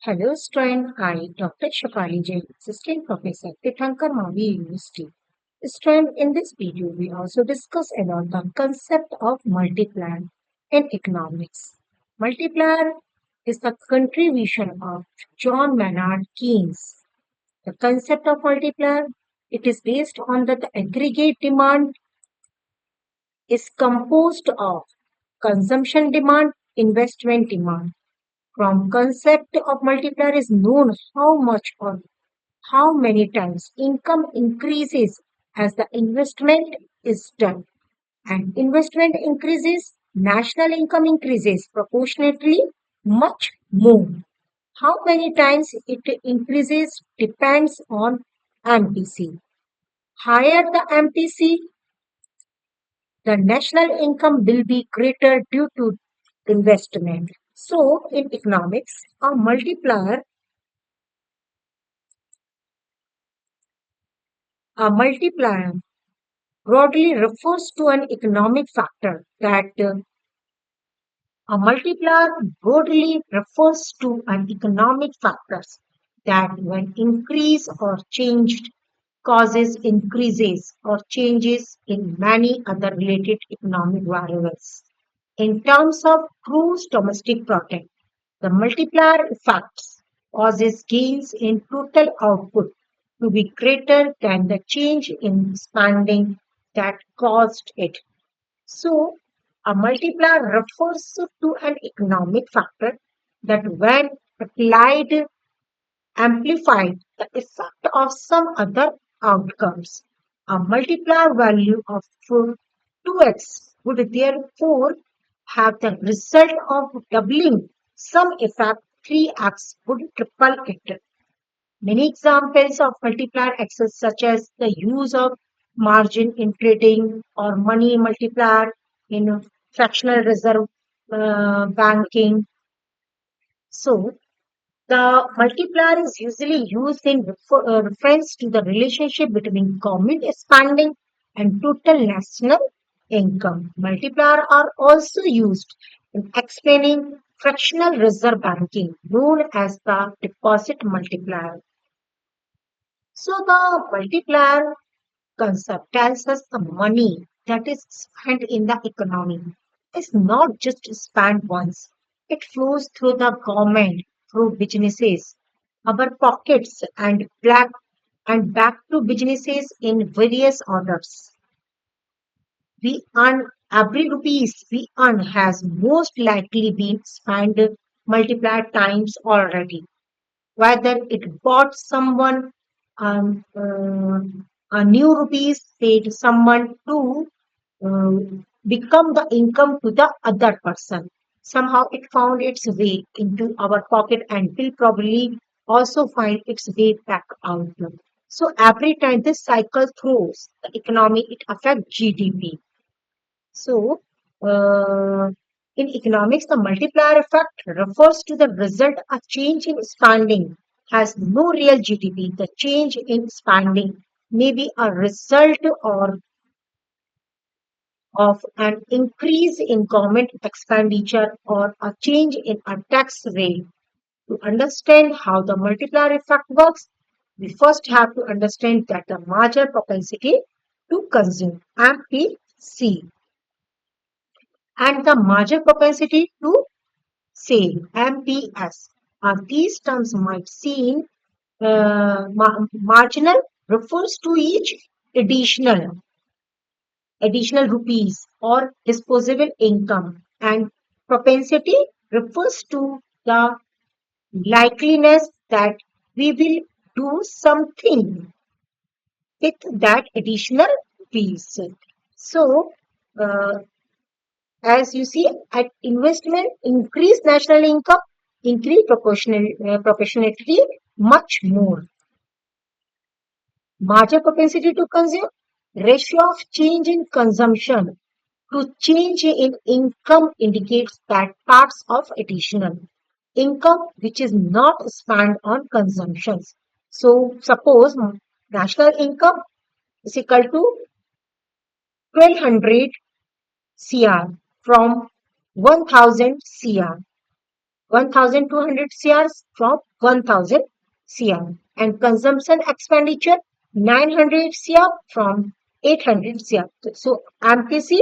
Hello, student. I, Dr. Shafali Jain, Assistant Professor, Tithankar Mavi University. Student, in this video, we also discuss about the concept of multiplier in economics. Multiplier is the contribution of John Maynard Keynes. The concept of multiplier, it is based on that the aggregate demand is composed of consumption demand, investment demand. From concept of multiplier is known how much or how many times income increases as the investment is done. And investment increases, national income increases proportionately much more. How many times it increases depends on MPC. Higher the MPC, the national income will be greater due to investment. So, in economics, a multiplier broadly refers to an economic factor that a multiplier broadly refers to an economic factors that when increase or changed causes increases or changes in many other related economic variables. In terms of gross domestic product, the multiplier effects causes gains in total output to be greater than the change in spending that caused it. So, a multiplier refers to an economic factor that, when applied, amplified the effect of some other outcomes. A multiplier value of 2x would therefore have the result of doubling some effect, 3x would triple it. Many examples of multiplier access, such as the use of margin in trading or money multiplier in fractional reserve banking. So, the multiplier is usually used in reference to the relationship between government spending and total national income. Multiplier are also used in explaining fractional reserve banking, known as the deposit multiplier. So the multiplier concept tells us the money that is spent in the economy is not just spent once. It flows through the government, through businesses, our pockets, and back to businesses in various orders. We earn every rupees we earn has most likely been spent multiplied times already, whether it bought someone a new rupees paid someone to uh, become the income to the other person. Somehow it found its way into our pocket and will probably also find its way back out. So every time this cycle throws the economy, it affects GDP. So, uh, in economics, the multiplier effect refers to the result a change in spending has no real GDP. The change in spending may be a result or of an increase in government expenditure or a change in a tax rate. To understand how the multiplier effect works, we first have to understand that the marginal propensity to consume MPC and the marginal propensity to sale MPS. These terms might seem marginal refers to each additional additional rupees or disposable income, and propensity refers to the likeliness that we will do something with that additional piece. So, uh, as you see, at investment, increase national income, increase proportionately much more. Marginal propensity to consume, ratio of change in consumption to change in income indicates that parts of additional income which is not spent on consumptions. So, suppose national income is equal to 1200 CR from 1000 CR. 1,200 CR from 1,000 CR, and consumption expenditure 900 CR from 800 CR. So MPC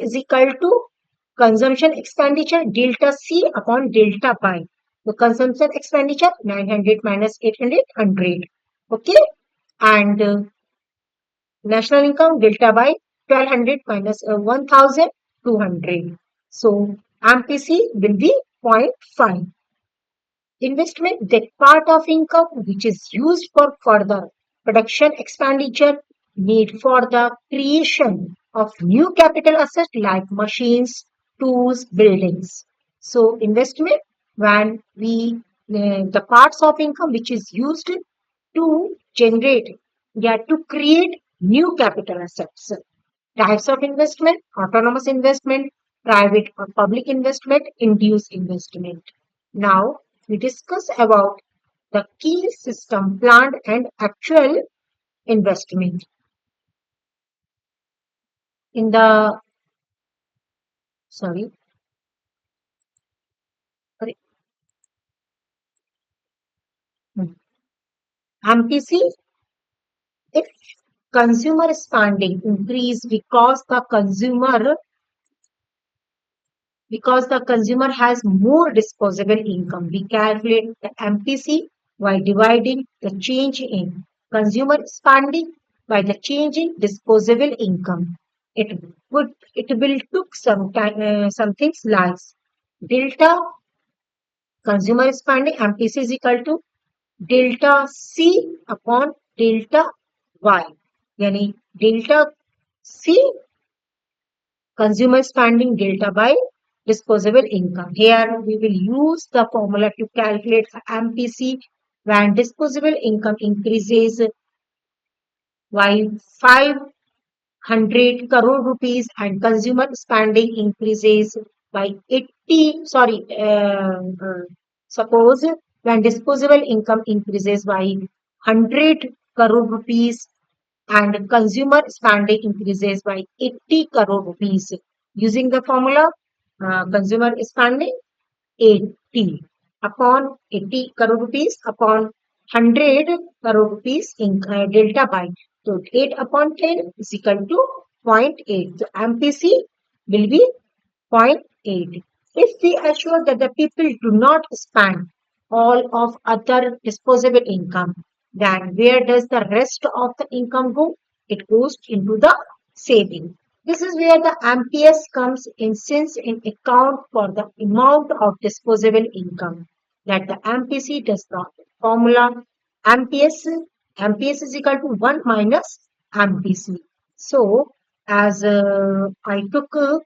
is equal to consumption expenditure delta C upon delta pi. The consumption expenditure 900 minus 800 100. Okay, and national income delta by 1200 minus 1200. So MPC will be zero point 0.5. Investment, that part of income which is used for further production expenditure need for the creation of new capital assets like machines, tools, buildings. So investment, when we the parts of income which is used to generate, yeah, to create new capital assets. Types of investment: autonomous investment, private or public investment, induced investment. Now we discuss about the key system, planned and actual investment. In the sorry, sorry, MPC, if consumer spending increase because the consumer has more disposable income. We calculate the MPC by dividing the change in consumer spending by the change in disposable income. It will took some things like delta consumer spending MPC is equal to delta C upon delta Y. Yani delta C consumer spending delta by disposable income. Here we will use the formula to calculate the MPC when disposable income increases by 500 crore rupees and consumer spending increases by 80, sorry, suppose when disposable income increases by 100 crore rupees and consumer spending increases by 80 crore rupees. Using the formula, consumer spending 80 upon 80 crore rupees upon 100 crore rupees in delta by. So 8 upon 10 is equal to zero point 0.8. So MPC will be 0.8. If we assure that the people do not spend all of other disposable income, then where does the rest of the income go? It goes into the saving. This is where the MPS comes in since in account for the amount of disposable income that the MPC does not. Formula MPS MPS is equal to 1 minus MPC. So as I took uh,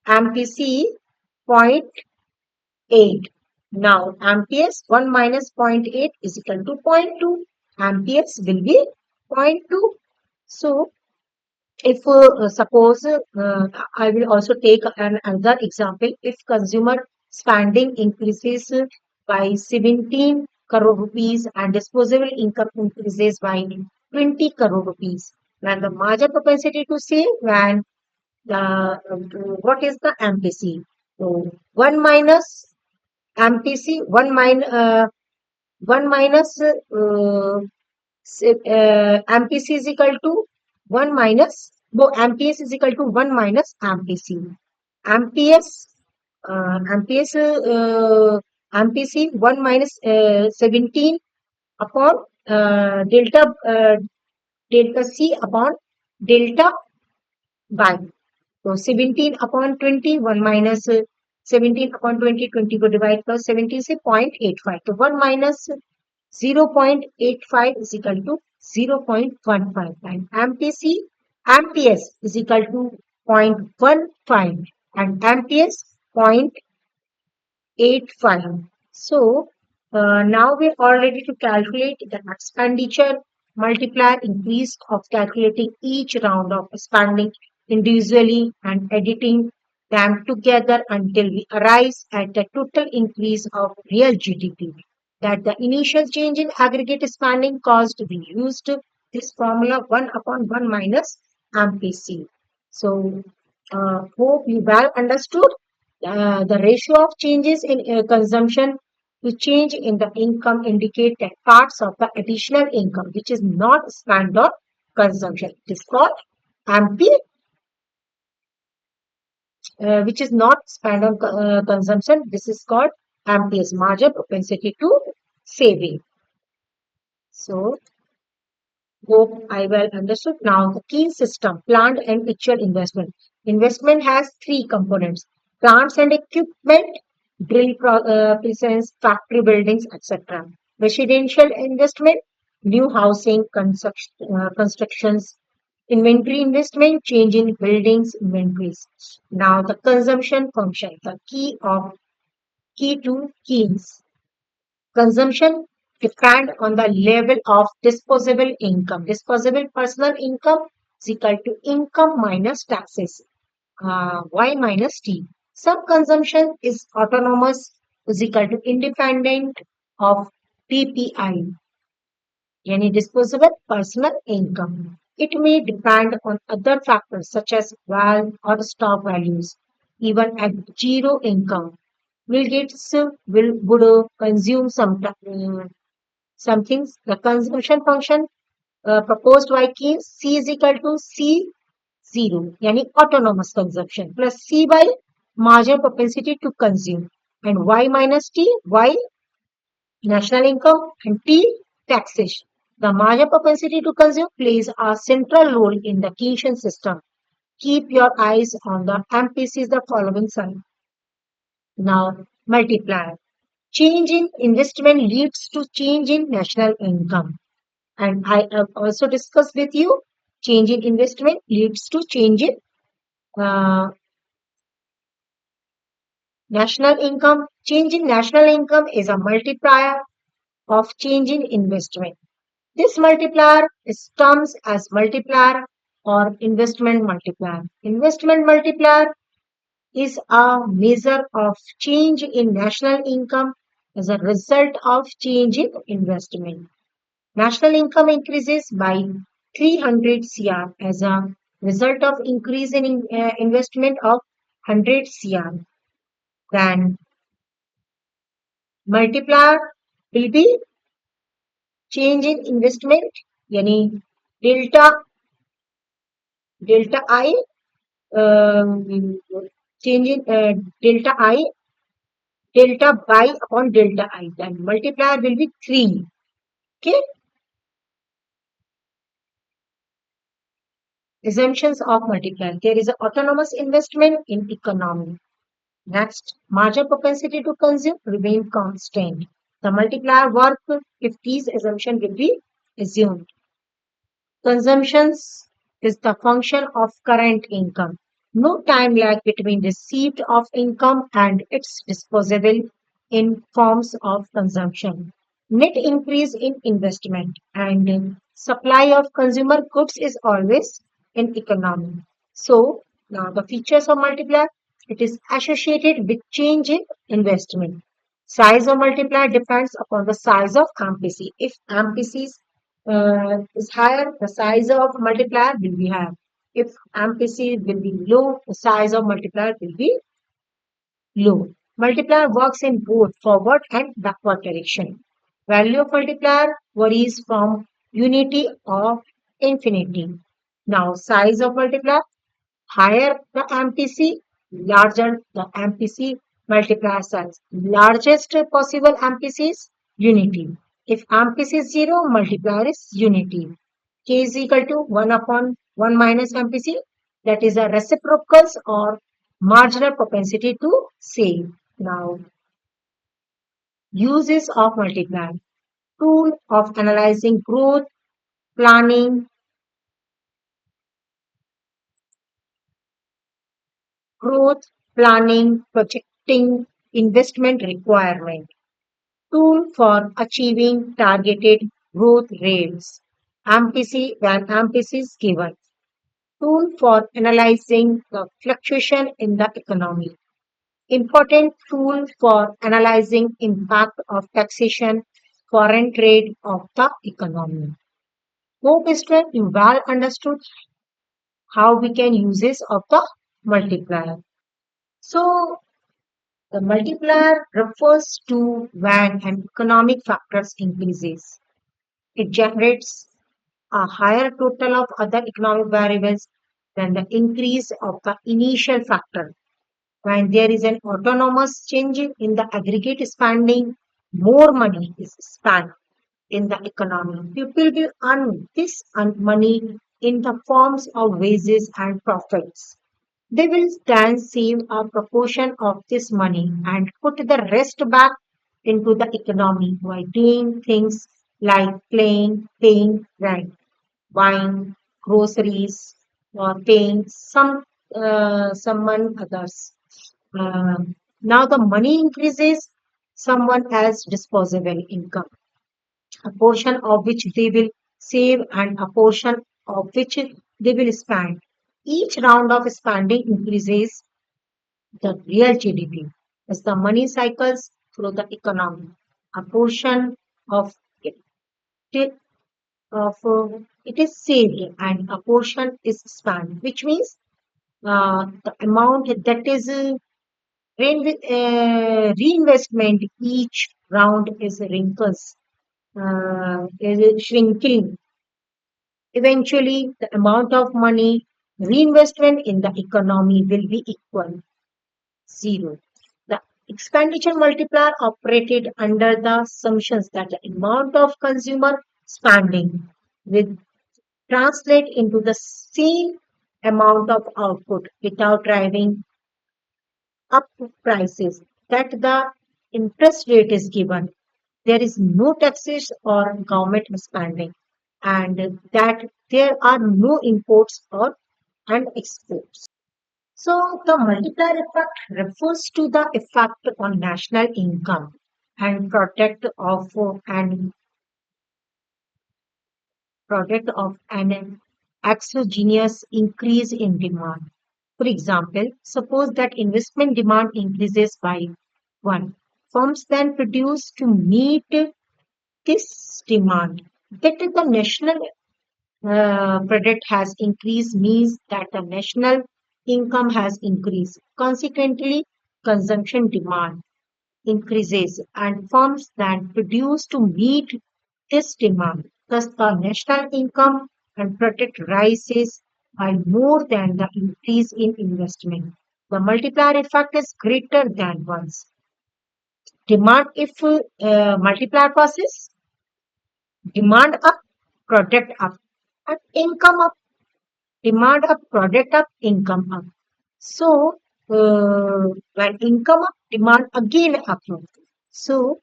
MPC point 0.8. Now amperes 1 minus zero point 0.8 is equal to zero point 0.2. Amperes will be zero point 0.2. So if suppose I will also take another example. If consumer spending increases by 17 crore rupees and disposable income increases by 20 crore rupees, then the margin propensity to save when the what is the MPC? So 1 minus MPC 1 minus MPC is equal to 1 minus MPS is equal to 1 minus MPC. MPS MPS MPC 1 minus 17 upon delta C upon delta by. So 17 upon 20, 1 minus 17 upon 20, 20 को divide plus 70 से 0.85. So 1 minus 0.85 is equal to 0.15 and MPS is equal to 0.15 and MPS 0.85. So now we're all ready to calculate the expenditure multiplier increase of calculating each round of spending individually and editing them together until we arrive at the total increase of real GDP. That the initial change in aggregate spending caused we used this formula 1 upon 1 minus MPC. So hope you well understood. The ratio of changes in consumption to change in the income indicate that parts of the additional income which is not spent on consumption. It is called MP, which is not spent on consumption. This is called MPS, margin propensity to saving. So hope I well understood. Now, the key system, plant and actual investment. Investment has three components: plants and equipment, presence, factory buildings, etc. Residential investment, new housing, constructions, inventory investment, change in buildings, inventories. Now, the consumption function, the key to keys. Consumption depend on the level of disposable income. Disposable personal income is equal to income minus taxes, Y minus T. Some consumption is autonomous is equal to independent of PPI, yani disposable personal income. It may depend on other factors such as wealth or stock values. Even at zero income, Bill Gates would consume some things. The consumption function proposed by Keynes, C is equal to C zero, yani autonomous consumption, plus C by marginal propensity to consume, and Y minus T, Y national income, and T taxation. The marginal propensity to consume plays a central role in the Keynesian system. Keep your eyes on the MPCs, the following sign. Now, multiplier. Change in investment leads to change in national income. And I have also discussed with you, change in investment leads to change in uh, national income. Change in national income is a multiplier of change in investment. This multiplier is termed as multiplier or investment multiplier. Investment multiplier is a measure of change in national income as a result of change in investment. National income increases by 300 CR as a result of increase in investment of 100 CR. Then multiplier will be change in investment, yani delta delta I, um, change in delta I, delta by upon delta I. Then multiplier will be 3. Okay. Assumptions of multiplier. There is an autonomous investment in economy. Next, marginal propensity to consume remain constant. The multiplier work if these assumptions will be assumed. Consumptions is the function of current income. No time lag between receipt of income and its disposable in forms of consumption. Net increase in investment and supply of consumer goods is always in economy. So now the features of multiplier, it is associated with change in investment. Size of multiplier depends upon the size of MPC. If MPC is higher, the size of multiplier will be higher. If MPC will be low, the size of multiplier will be low. Multiplier works in both forward and backward direction. Value of multiplier varies from unity of infinity. Now, size of multiplier, higher the MPC, larger the MPC multiplier size. Largest possible MPC is unity. If MPC is 0, multiplier is unity. K is equal to 1 upon 1 minus MPC. That is a reciprocals or marginal propensity to save. Now, uses of multiplier. Tool of analyzing growth, planning, growth, planning, projecting, investment requirement. Tool for achieving targeted growth rates. MPC when MPC is given. Tool for analyzing the fluctuation in the economy. Important tool for analyzing impact of taxation, foreign trade of the economy. Hope student you well understood how we can uses of the multiplier. So The multiplier refers to when an economic factor increases. It generates a higher total of other economic variables than the increase of the initial factor. When there is an autonomous change in the aggregate spending, more money is spent in the economy. People will earn this money in the forms of wages and profits. They will then save a proportion of this money and put the rest back into the economy by doing things like paying rent, buying groceries, or paying someone others. Now the money increases someone else's disposable income, a portion of which they will save and a portion of which they will spend. Each round of spending increases the real GDP as the money cycles through the economy. A portion of it, it is saved and a portion is spent, which means the amount that is reinvestment each round is wrinkles, is shrinking. Eventually, the amount of money reinvestment in the economy will be equal zero. The expenditure multiplier operated under the assumptions that the amount of consumer spending will translate into the same amount of output without driving up prices, that the interest rate is given. There is no taxes or government spending, and that there are no imports or and exports. So the multiplier effect refers to the effect on national income and product of an exogenous increase in demand. For example, suppose that investment demand increases by 1. Firms then produce to meet this demand. That the national product has increased means that the national income has increased. Consequently, consumption demand increases and firms then produce to meet this demand. Thus, the national income and product rises by more than the increase in investment. The multiplier effect is greater than once. Demand if multiplier passes, demand up, product up, and income up, demand up, product up, income up. So, when income up, demand again up. So,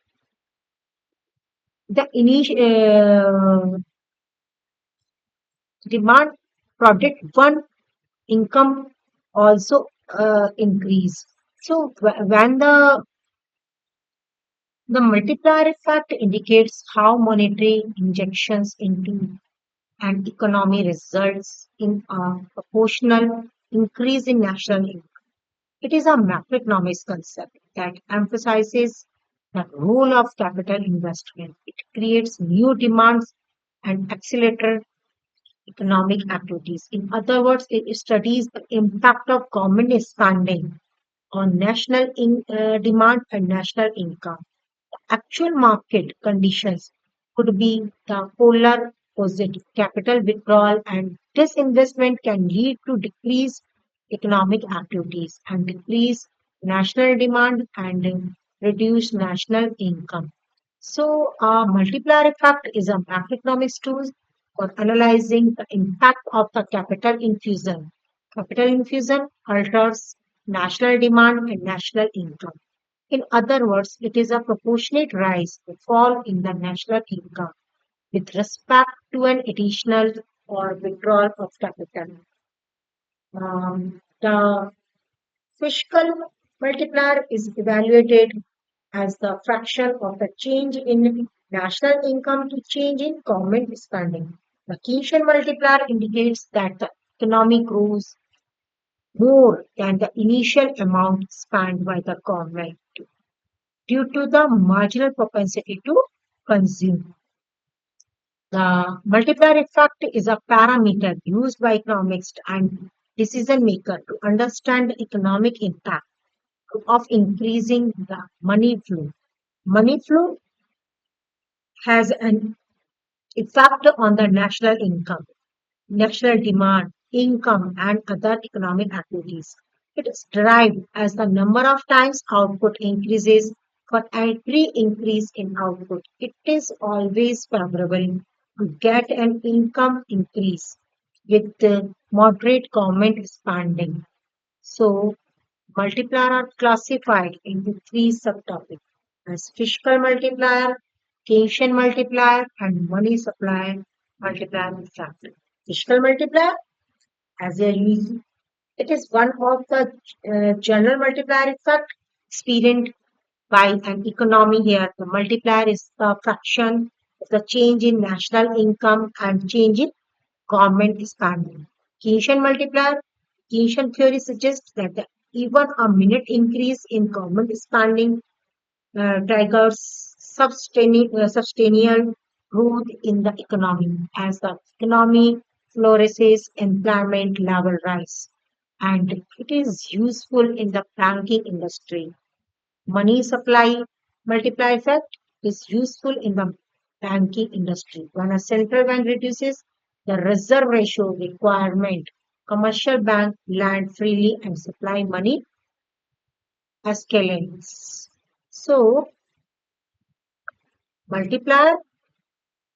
the initial demand product one, income also increase. So when the multiplier effect indicates how monetary injections into an economy results in a proportional increase in national income. It is a macroeconomics concept that emphasizes the role of capital investment. It creates new demands and accelerates economic activities. In other words, it studies the impact of government spending on national demand and national income. Actual market conditions could be the polar opposite. Capital withdrawal and disinvestment can lead to decreased economic activities and decrease national demand and reduce national income. So, a multiplier effect is a macroeconomics tool for analyzing the impact of the capital infusion. Capital infusion alters national demand and national income. In other words, it is a proportionate rise or fall in the national income with respect to an additional or withdrawal of capital. The fiscal multiplier is evaluated as the fraction of the change in national income to change in government spending. The Keynesian multiplier indicates that the economy grows more than the initial amount spent by the government due to the marginal propensity to consume. The multiplier effect is a parameter used by economists and decision makers to understand the economic impact. of increasing the money flow. Money flow has an effect on the national income, national demand, income, and other economic activities. It is derived as the number of times output increases. For every increase in output, it is always favorable to get an income increase with the moderate government spending. So, multiplier are classified into three subtopics as fiscal multiplier, Keynesian multiplier, and money supply multiplier effect. Fiscal multiplier, as a use, it is one of the general multiplier effect experienced by an economy here. The multiplier is the fraction of the change in national income and change in government spending. Keynesian multiplier, Keynesian theory suggests that even a minute increase in government spending triggers substantial growth in the economy. As the economy flourishes, employment level rise, and it is useful in the banking industry. Money supply multiplier effect is useful in the banking industry. When a central bank reduces the reserve ratio requirement, commercial bank lend freely and supply money escalates. So multiplier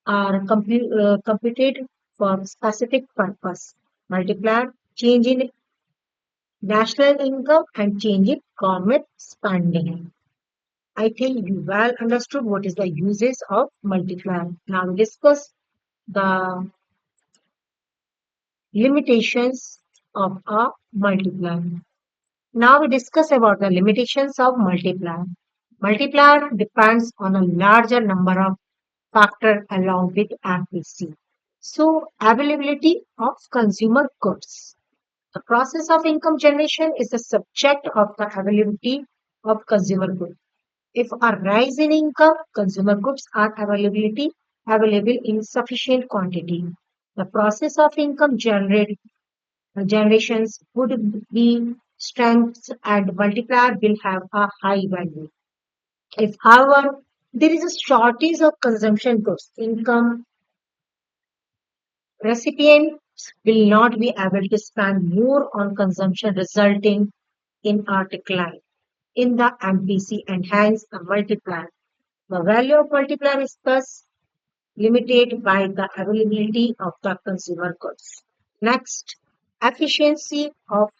are computed for specific purpose. Multiplier change in national income and change in government spending. I think you well understood what is the uses of multiplier. Now we discuss the limitations of a multiplier. Now we discuss about the limitations of multiplier. Multiplier depends on a larger number of factors along with accuracy. So availability of consumer goods. The process of income generation is the subject of the availability of consumer goods. If a rise in income, consumer goods are available in sufficient quantity. The process of income generations would be strengths and multiplier will have a high value. If, however, there is a shortage of consumption goods, income recipients will not be able to spend more on consumption, resulting in a decline in the MPC and hence a multiplier. The value of multiplier is thus limited by the availability of the consumer goods. Next, efficiency of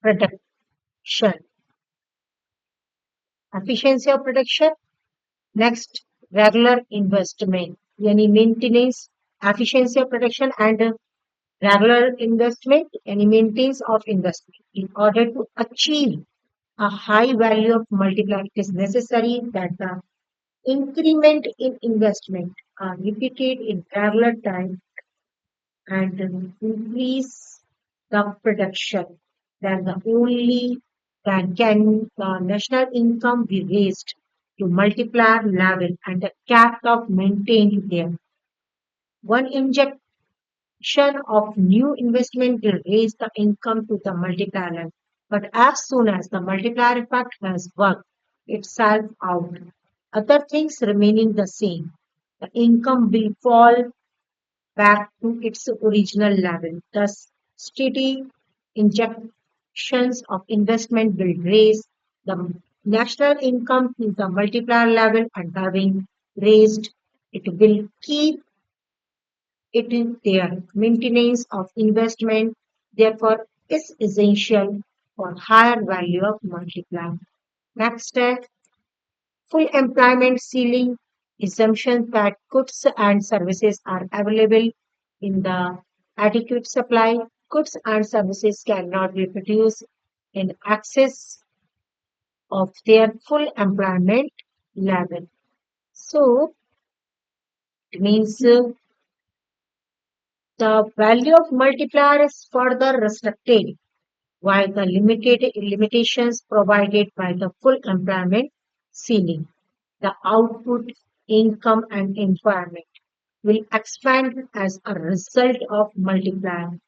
production. Efficiency of production. Next, regular investment. Yani maintenance, efficiency of production and regular investment and maintenance of investment. In order to achieve a high value of multiplier, it is necessary that the increment in investment are repeated in regular time and increase the production. Then the only then can the national income be raised to multiplier level and the cap of maintained there. One injection of new investment will raise the income to the multiplier level. But as soon as the multiplier effect has worked itself out, other things remaining the same, the income will fall back to its original level. Thus, steady injections of investment will raise the national income to the multiplier level and having raised, it will keep it in there. Maintenance of investment, therefore, is essential for higher value of multiplier. Next step, full employment ceiling assumption that goods and services are available in the adequate supply. Goods and services cannot be produced in excess of their full employment level. So it means the value of multiplier is further restricted while the limited limitations provided by the full employment ceiling. The output, income, and environment will expand as a result of multiplier.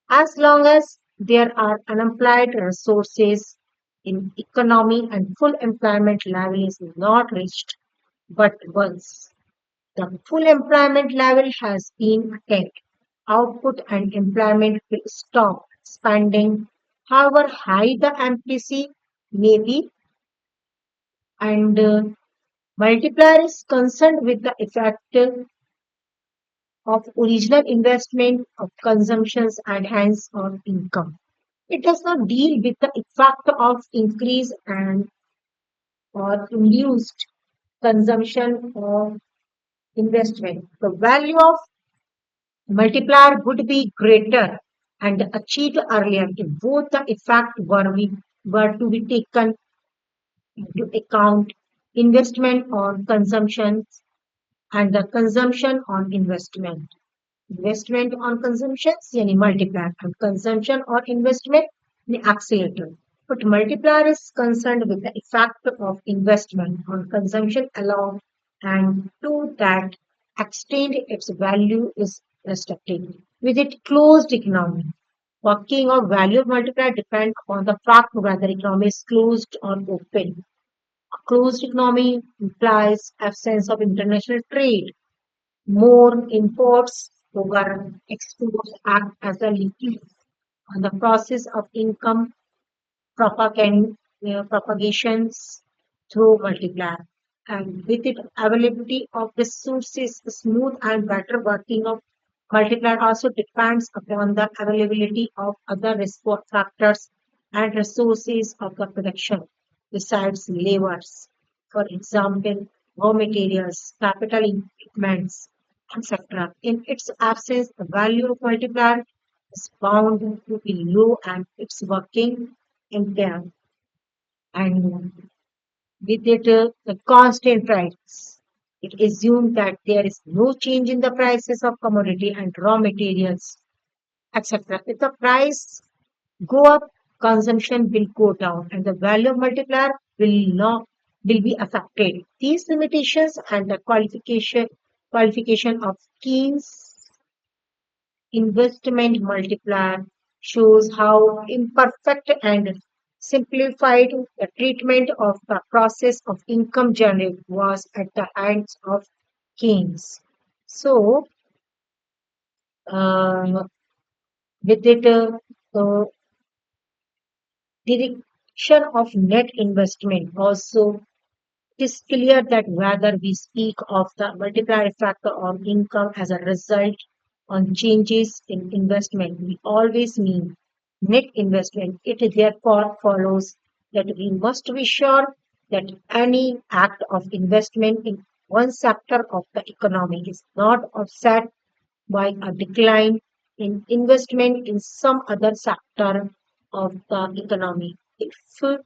As long as there are unemployed resources, in economy and full employment level is not reached, but once the full employment level has been attained, output and employment will stop expanding, however high the MPC may be, and multiplier is concerned with the effect of original investment, of consumptions, and hence on income. It does not deal with the effect of increase and or induced consumption or investment. The value of multiplier would be greater and achieved earlier if both the effect were to be taken into account investment on consumption and the consumption on investment. Investment on consumption यानी multiplier and consumption or investment यानी accelerator. But multiplier is concerned with the effect of investment on consumption alone and to that extent its value is restricted. With it closed economy, working or value of multiplier depend on the fact whether economy is closed or open. A closed economy implies absence of international trade. More imports over exports act as a leakage on the process of income propagations through multiplier. And with it, availability of resources, smooth and better working of multiplier also depends upon the availability of other factors and resources of the production besides labors. For example, raw materials, capital equipments, etc. In its absence, the value of multiplier is bound to be low and its working impaired. And with it, the constant price. It assumes that there is no change in the prices of commodity and raw materials, etc. If the price go up, consumption will go down, and the value of multiplier will be affected. These limitations and the qualification of Keynes investment multiplier shows how imperfect and simplified the treatment of the process of income generation was at the hands of Keynes. So, uh, with it, direction of net investment also it is clear that whether we speak of the multiplier factor on income as a result on changes in investment, we always mean net investment. It therefore follows that we must be sure that any act of investment in one sector of the economy is not offset by a decline in investment in some other sector of the economy. If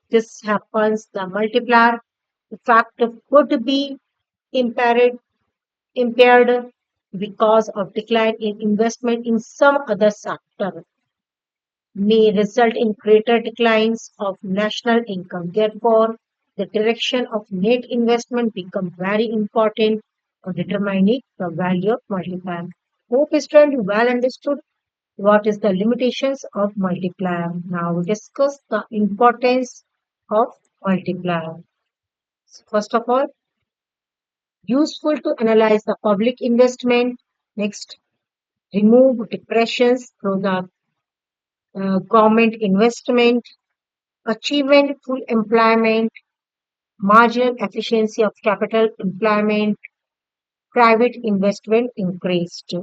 this happens, the multiplier effect could be impaired, impaired because of decline in investment in some other sector may result in greater declines of national income. Therefore, the direction of net investment becomes very important for determining the value of multiplier. Hope student well understood what is the limitations of multiplier. Now we discuss the importance of multiplier. First of all, useful to analyze the public investment. Next, remove depressions through the government investment, achievement full employment, marginal efficiency of capital employment, private investment increased.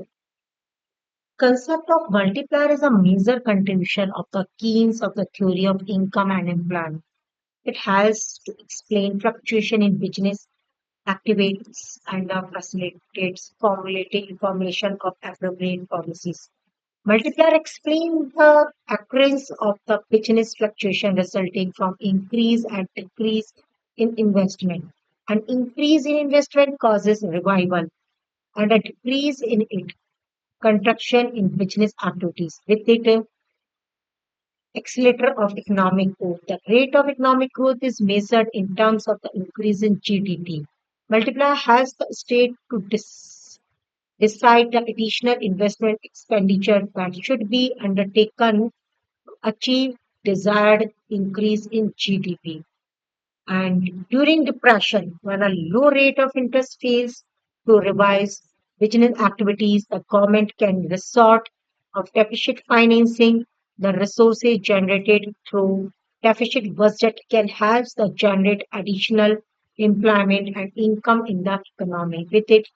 Concept of multiplier is a major contribution of the Keynes of the theory of income and employment. It helps to explain fluctuation in business activates and facilitates formulation of appropriate policies. Multiplier explains the occurrence of the business fluctuation resulting from increase and decrease in investment. An increase in investment causes revival, and a decrease in it contraction in business activities. With it, accelerator of economic growth. The rate of economic growth is measured in terms of the increase in GDP. Multiplier has the state to decide the additional investment expenditure that should be undertaken to achieve desired increase in GDP. And during depression, when a low rate of interest fails to revise business activities, the government can resort of deficit financing. The resources generated through deficit budget can help the generate additional employment and income in the economy. With it,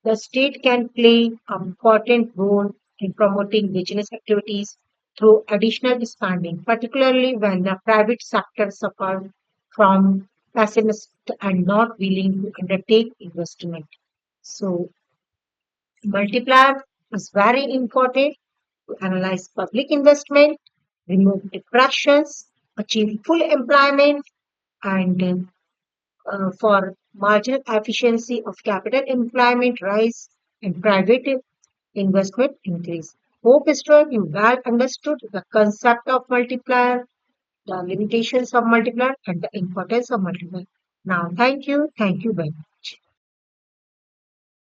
the state can play an important role in promoting business activities through additional spending, particularly when the private sector suffers from pessimist and not willing to undertake investment. So, multiplier is very important to analyze public investment, remove depressions, achieve full employment, and for marginal efficiency of capital employment rise and private investment increase. Hope student you well understood the concept of multiplier, the limitations of multiplier, and the importance of multiplier. Now, thank you. Thank you very much.